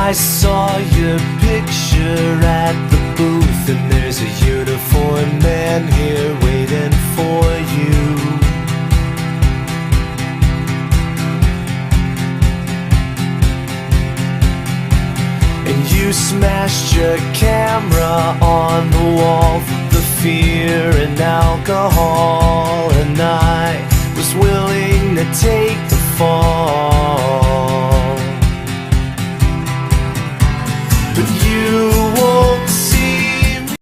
I saw your picture at the booth, and there's a uniformed man here waiting for you. And you smashed your camera on the wall for the fear and alcohol, and I was willing to take the fall.